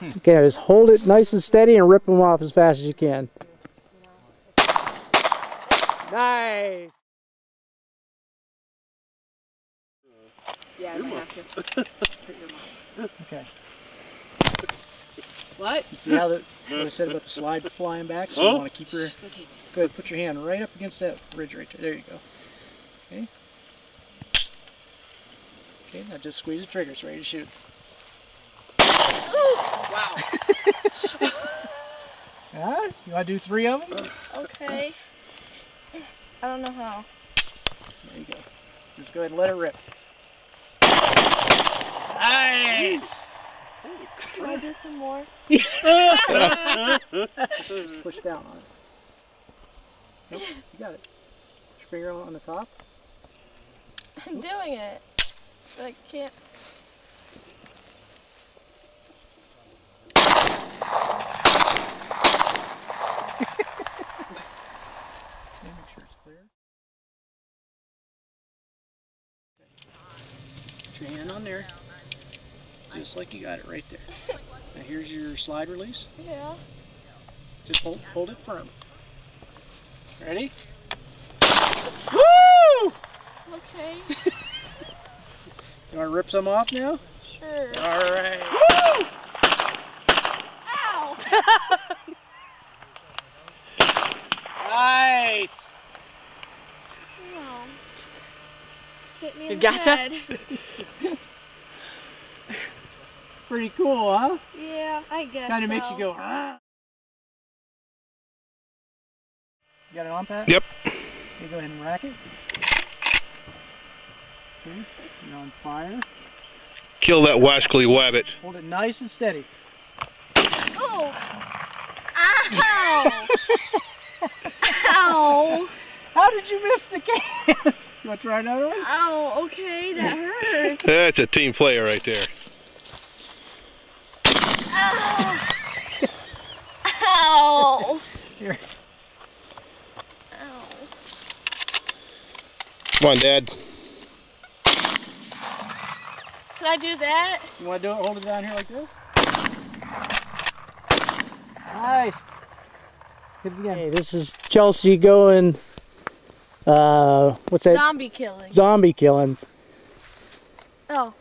Okay, now just hold it nice and steady and rip them off as fast as you can. Nice! Yeah, I might have to. Okay. What? You see how what I said about the slide flying back? So you want to keep your... Go ahead, put your hand right up against that ridge right there. There you go. Okay. Okay, now just squeeze the trigger. It's ready to shoot. Wow. You want to do 3 of them? Okay. I don't know how. There you go. Just go ahead and let it rip. Nice! Can I do some more? Push down on it. Nope, you got it. Put your finger on the top. I'm doing it. But I can't. Make sure it's clear. Put your hand on there. Just like you got it right there. Now here's your slide release. Yeah. Just hold it firm. Ready? Woo! Okay. You want to rip some off now? Sure. All right. Woo! Ow! Nice. No. Hit me You in the gotcha? head. Pretty cool, huh? Yeah, I guess Kind of makes so. you go, ah. You got it on, Pat? Yep. Okay, go ahead and rack it. Okay, you're on fire. Kill that wascally wabbit. Hold it nice and steady. Oh! Ow! Ow! How did you miss the can? You want to try another one? Ow, okay, that hurts. That's a team player right there. Ow! Ow! Here. Ow. Come on, Dad. Can I do that? You want to do it? Hold it down here like this. Nice. Hit it again. Hey, this is Chelsea going, what's that? Zombie killing. Zombie killing. Oh.